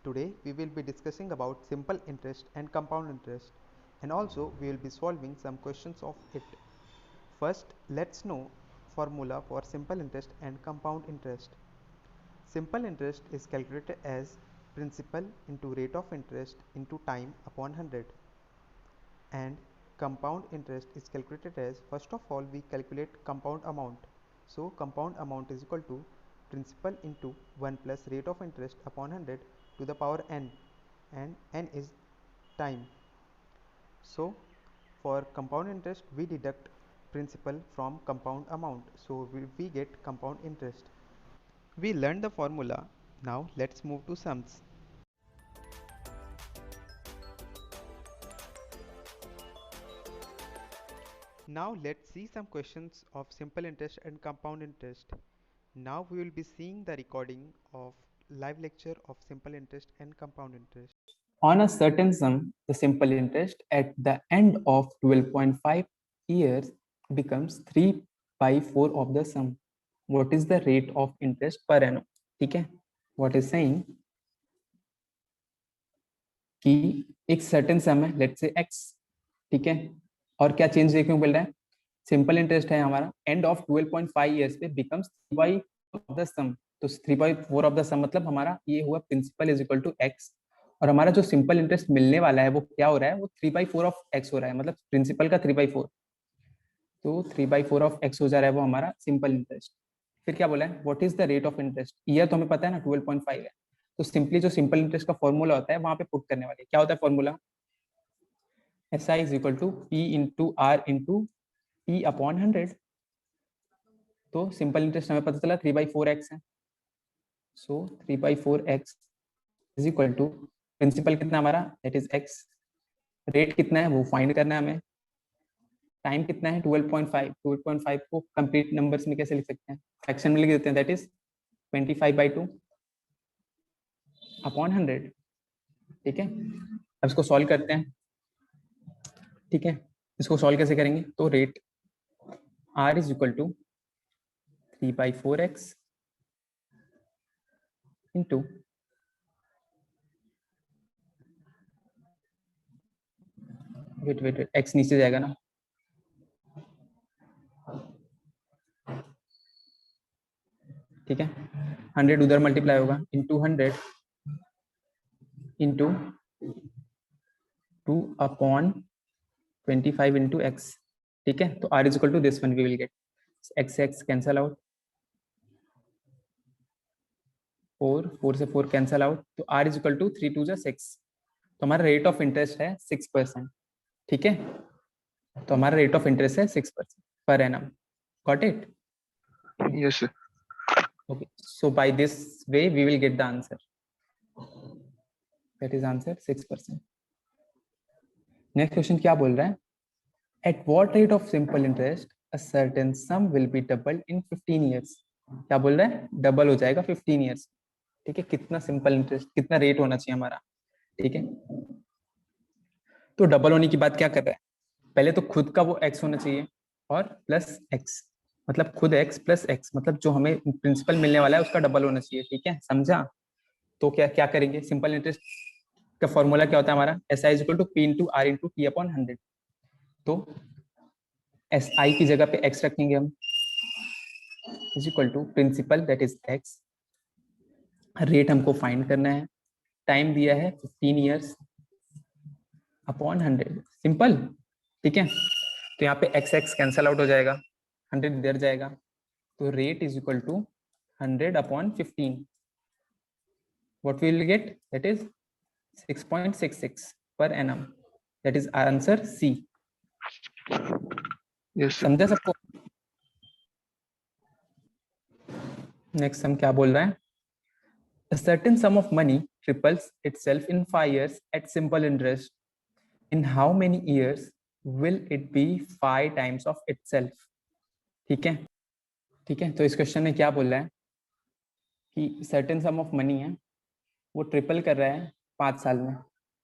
Today we will be discussing about simple interest and compound interest, and also we will be solving some questions of it. First, let's know formula for simple interest and compound interest. Simple interest is calculated as principal into rate of interest into time upon 100, and compound interest is calculated as, first of all, we calculate compound amount. So compound amount is equal to principal into 1 plus rate of interest upon 100 to the power n, and n is time. So for compound interest we deduct principal from compound amount, so we get compound interest. We learned the formula. Now let's move to sums. Now let's see some questions of simple interest and compound interest. Now we will be seeing the recording of live lecture of simple interest and compound interest. On a certain sum, the simple interest at the end of 12.5 years becomes 3 by 4 of the sum. What is the rate of interest per annum? ठीक है, what is saying कि एक certain sum है, let's say x, ठीक है, और क्या change देखने को मिल रहा है? सिंपल इंटरेस्ट है हमारा एंड ऑफ 12.5 इयर्स पे बिकम्स 3 by ऑफ द सम. तो 3 by 4 ऑफ द सम मतलब हमारा ये हुआ principal is equal to x, और हमारा जो सिंपल इंटरेस्ट मिलने वाला है वो क्या हो रहा है? वो 3 by 4 ऑफ एक्स हो रहा है, मतलब प्रिंसिपल का 3 by 4. तो 3 by 4 ऑफ एक्स हो जा रहा है वो हमारा सिंपल इंटरेस्ट. फिर क्या बोला है? What is the rate of interest? Year तो हमें पता है ना 12.5 है, तो सिंपली जो सिंपल इंटरेस्ट का फॉर्मूला होता है वहां पे पुट करने वाले. क्या होता है formula? S I is equal to P into R into P upon 100. तो सिंपल इंटरेस्ट हमें पता चला 3 by 4x है. So 3 by 4x is equal to principal कितना हमारा, दैट इज x. रेट कितना है वो फाइंड करना है हमें. टाइम कितना है 12.5. 12.5 को कंप्लीट नंबर्स में कैसे लिख सकते हैं? फ्रैक्शन में लिख देते हैं, दैट इज 25/2 अपॉन 100. ठीक है, अब इसको सॉल्व करते हैं. ठीक है, इसको सॉल्व कैसे करेंगे? तो rate r is equal to 3 by 4x into wait x नीचे जाएगा ना, ठीक है. 100 उधर मल्टीप्लाई होगा into 100 into 2 upon 25 into x. ठीक है, तो r is equal to this one we will get x cancel out, 4 से 4 कैंसल आउट, तो r इज इक्वल टू 3 2 जा 6. तो हमारा रेट ऑफ इंटरेस्ट है 6%. ठीक है, तो हमारा रेट ऑफ इंटरेस्ट है 6% per annum. Got it? Yes, sir. Okay, so by this way we will get the answer. That is answer 6%. Next question क्या बोल रहा है? At what rate of simple interest a certain sum will be doubled in 15 years? क्या बोल रहा है? Double हो जाएगा 15 years. ठीक है, कितना सिंपल इंटरेस्ट, कितना रेट होना चाहिए हमारा? ठीक है, तो डबल होने की बात क्या कर रहा है? पहले तो खुद का वो x होना चाहिए और प्लस x, मतलब खुद x प्लस x, मतलब जो हमें प्रिंसिपल मिलने वाला है उसका डबल होना चाहिए. ठीक है, समझा? तो क्या क्या करेंगे? सिंपल इंटरेस्ट का फॉर्मूला क्या होता है हमारा? S I is equal to P into R into T upon 100. तो एस आई की जगह पे x रखेंगे हम, is equal to principal that is x. Rate हमको फाइंड करना है, टाइम दिया है 15 ईयर्स अपॉन 100. सिंपल. ठीक है, तो यहाँ पे x कैंसल आउट हो जाएगा, 100 इधर जाएगा, तो rate is equal to 100 upon 15. What we will get? That is 6.66 per annum. That is answer C. Yes, sir. समझा सबको? नेक्स्ट हम क्या बोल रहा है? A certain sum of money triples itself in 5 years at simple interest. In how many years will it be 5 times of itself? ठीक है, ठीक है, तो इस क्वेश्चन में क्या बोल रहा है कि certain sum of money है, वो ट्रिपल कर रहा है 5 साल में.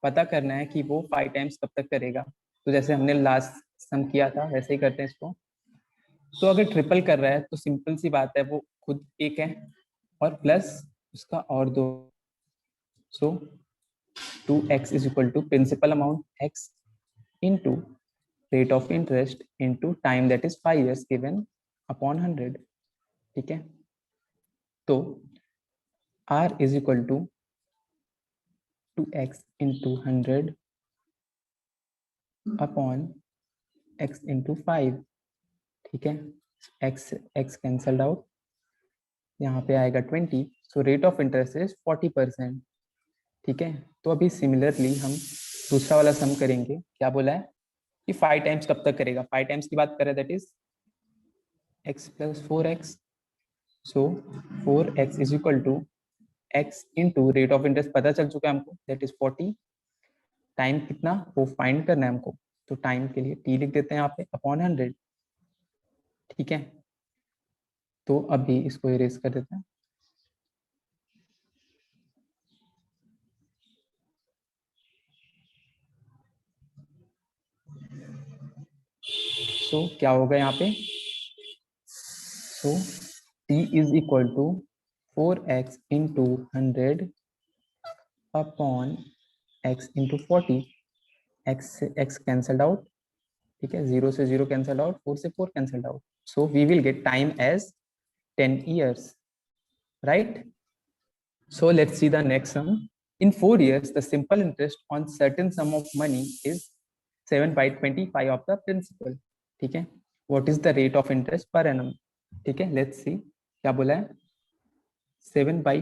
पता करना है कि वो 5 टाइम्स कब तक करेगा. तो जैसे हमने लास्ट सम किया था वैसे ही करते हैं इसको. तो अगर ट्रिपल कर रहा है तो सिंपल सी बात है, वो खुद एक है और प्लस उसका और 2. So 2x is equal to principal amount x into rate of interest into time that is 5 years given upon 100. ठीक है, तो r is equal to 2x into 100 upon x into 5. ठीक है, x कैंसल्ड आउट, यहाँ पे आएगा 20. So rate of interest is 40%. ठीक है, तो अभी सिमिलरली हम दूसरा वाला सम करेंगे. क्या बोला है कि 5 टाइम्स कब तक करेगा. 5 टाइम्स की बात करें, that is x plus 4x. So 4x is equal to x into rate of interest पता चल चुका है हमको, दैट इज 40. टाइम कितना वो फाइंड करना है हमको, तो टाइम के लिए t लिख देते हैं यहाँ पे अपॉन 100. ठीक है, तो अभी इसको इरेज कर देते हैं. सो क्या होगा यहाँ पे, so t is equal to 4x into 100 upon x into 40. x cancelled out. ठीक है, 0 से 0 कैंसल आउट, 4 से 4 cancelled out. So we will get time as 10 years, right? So let's see the next sum. In 4 years, the simple interest on certain sum of money is 7 by 25 of the principal. ठीक है, what is the rate of interest per annum? ठीक है, let's see क्या बोला है, 7 by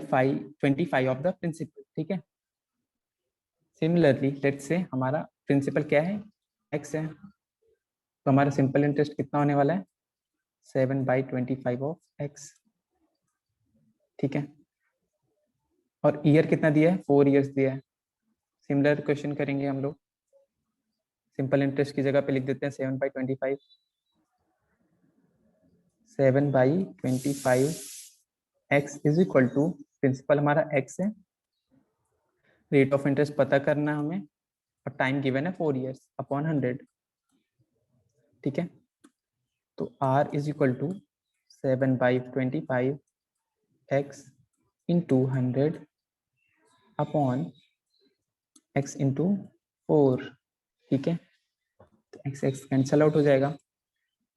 25 of the principal. ठीक है, similarly let's say हमारा प्रिंसिपल क्या है, x है, तो हमारा सिंपल इंटरेस्ट कितना होने वाला है, 7 by 25 ऑफ x. ठीक है, और ईयर कितना दिया है, 4 years दिया है. सिमिलर क्वेश्चन करेंगे हम लोग. सिंपल इंटरेस्ट की जगह पे लिख देते हैं 7 by 25. 7 by 25 x is equal to, principal हमारा x है, रेट ऑफ इंटरेस्ट पता करना है हमें, और टाइम गिवन है 4 years अपॉन 100. ठीक है, तो r is equal to 7 by 25 x into 100 upon x into 4. ठीक है, तो x कैंसल आउट हो जाएगा,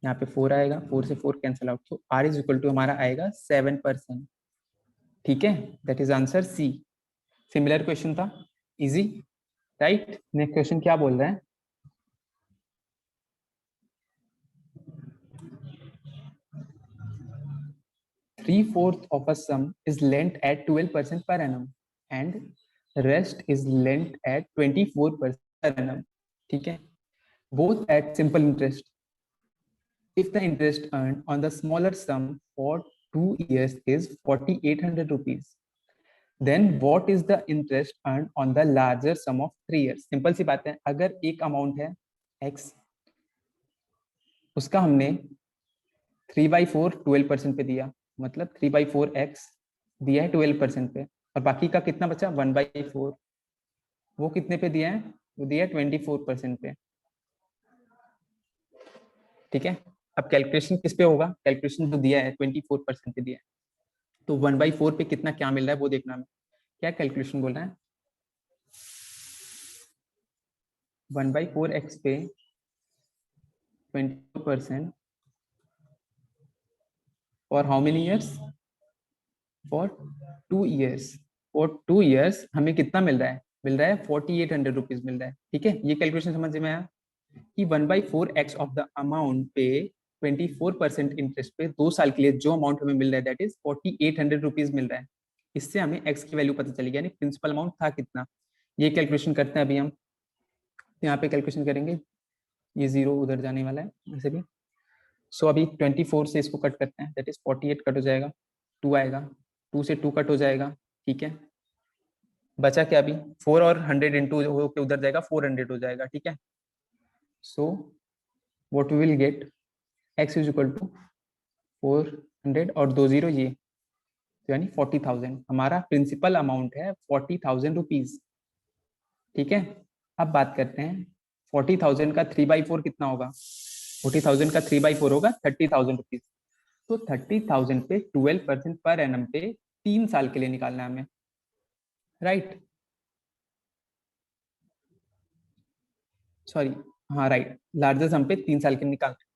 यहाँ पे 4 आएगा, 4 से 4 कैंसल आउट, तो r इज इक्वल टू हमारा आएगा 7%. ठीक है, that is answer C. Similar question था, इजी, राइट? नेक्स्ट क्वेश्चन क्या बोल रहा है, three-fourths of a sum is lent at 12% per annum and rest is lent at 24% per annum. ठीक है, both at simple interest. If the interest earned on the smaller sum for 2 years is 4,800 rupees, then what is the interest earned on the larger sum of 3 years? Simple सी बात है, अगर एक amount है x, उसका हमने 3/4 12% पे दिया, मतलब 3/4 x दिया है 12% पे, और बाकी का कितना बचा 1/4, वो कितने पे दिया है, वो दिया है 24% पे. ठीक है, अब कैलकुलेशन किस पे होगा, कैलकुलेशन जो दिया है 24% पे दिया है, तो 1/4 पे कितना क्या मिल रहा है वो देखना है. क्या कैलकुलेशन बोल रहा है, 1/4 x पे 24% for how many years, for 2 years. For 2 years हमें कितना मिल रहा है, मिल रहा है 4,800 रुपीज मिल रहा है. ठीक है, ये कैलकुलेशन समझ में आया कि 1/4 x ऑफ द अमाउंट पे 24% इंटरेस्ट पे 2 साल के लिए जो अमाउंट हमें मिल रहा है दैट इज 4,800 रुपीज मिल रहा है. इससे हमें x की वैल्यू पता चलेगी, यानी प्रिंसिपल अमाउंट था कितना. ये कैलकुलेशन करते हैं अभी हम, यहाँ पे कैलकुलेशन करेंगे, ये 0 उधर जाने वाला है वैसे भी. सो अभी 24 से इसको कट करते हैं, दैट इज 48 कट हो जाएगा, 2 आएगा, 2 से 2 कट हो जाएगा. ठीक है, बचा क्या अभी, 4 और 100 इंटू होकर उधर जाएगा, 400 हो जाएगा. ठीक है, so what we will get, x is equal to 400 और 2 0 ये, तो यानी 40,000 हमारा प्रिंसिपल अमाउंट है, 40,000 रुपीज. ठीक है, अब बात करते हैं 40,000 का 3/4 कितना होगा, 40,000 का 3/4 होगा 30,000 रुपीज. तो 30,000 पे 12% पर एनम पे 3 साल के लिए निकालना है हमें, राइट? सॉरी, हाँ राइट, लार्जर सम पे 3 साल के निकालते हैं।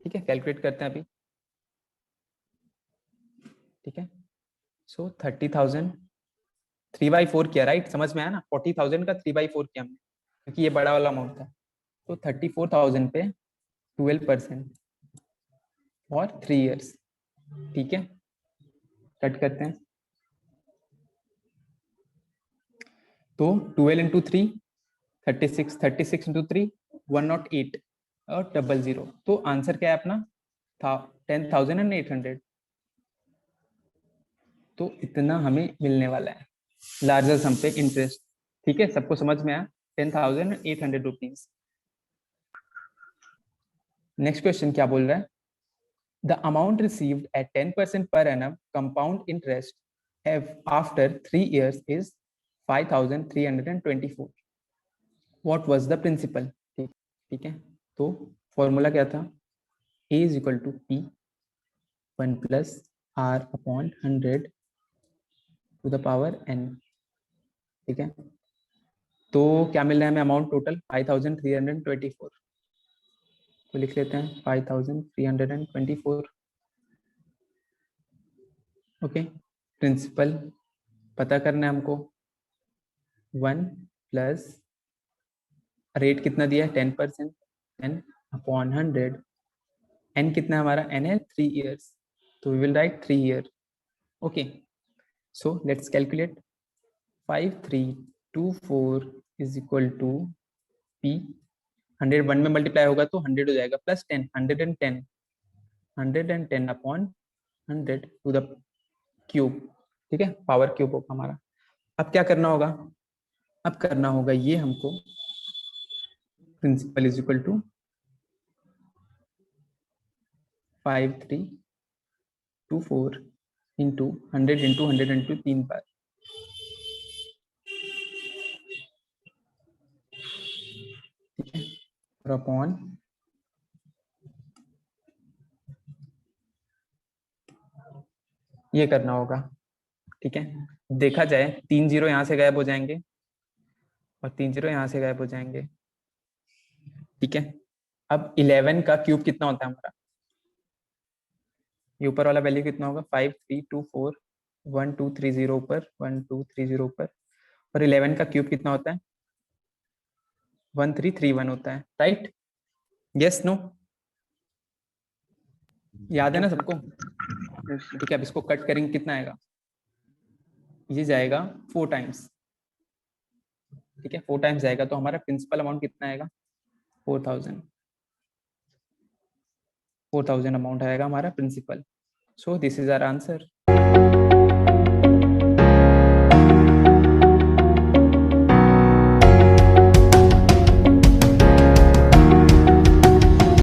ठीक है, कैलकुलेट करते हैं अभी। ठीक है, सो 30,000 3/4 किया, राइट, समझ में आया ना, 40,000 का 3/4 किया हमने, क्योंकि ये बड़ा वाला अमाउंट था। तो 34,000 पे 12% और 3 इयर्स। ठीक है, कट करते हैं। तो 12 इंटू 3 36, 36 इंटू 3 108 और 00। तो आंसर क्या है अपना था 10,800। तो इतना हमें मिलने वाला है लार्जर सम पे इंटरेस्ट। ठीक है, सबको समझ में आया, 10,800 रुपीज। नेक्स्ट क्वेश्चन क्या बोल रहा है, the amount received at 10% per annum compound interest after 3 years is 5,324. What was the principal? ठीक है, तो फॉर्मूला क्या था, a is equal to p 1 plus r upon 100 to the power n। ठीक है, तो क्या मिल रहा है हमें अमाउंट टोटल 5,324। तो लिख लेते हैं 5,324। ओके, प्रिंसिपल पता करना है हमको, 1 प्लस रेट कितना दिया है 10%, 10 अपॉन 100, एन कितना है हमारा, एन है 3 इयर्स, तो we will write 3 year. Okay, so let's calculate, 5,324 is equal to P, 100 1 में मल्टीप्लाई होगा तो 100 हो जाएगा, plus 10, 110 upon 100 to the cube. ठीक है, पावर क्यूब होगा हमारा। अब क्या करना होगा, अब करना होगा ये हमको, principal is equal to 5,324 into 100 into 100 into 3 बार। ठीक है, और अपॉन ये करना होगा। ठीक है, देखा जाए 3 जीरो यहाँ से गायब हो जाएंगे और 3 जीरो यहाँ से गायब हो जाएंगे। ठीक है, अब 11 का क्यूब कितना होता है हमारा, ये ऊपर वाला वैल्यू कितना होगा, 5,324 1,230 ऊपर, 1,230 ऊपर, और 11 का क्यूब कितना होता है 1,331 होता है, राइट, यस नो, याद है ना सबको। Yes, sir. ठीक है, अब इसको कट करेंगे कितना आएगा, ये जाएगा 4 टाइम्स। ठीक है, 4 टाइम्स जाएगा तो हमारा प्रिंसिपल अमाउंट कितना आएगा, 4,000 अमाउंट आएगा हमारा principal. So this is our answer.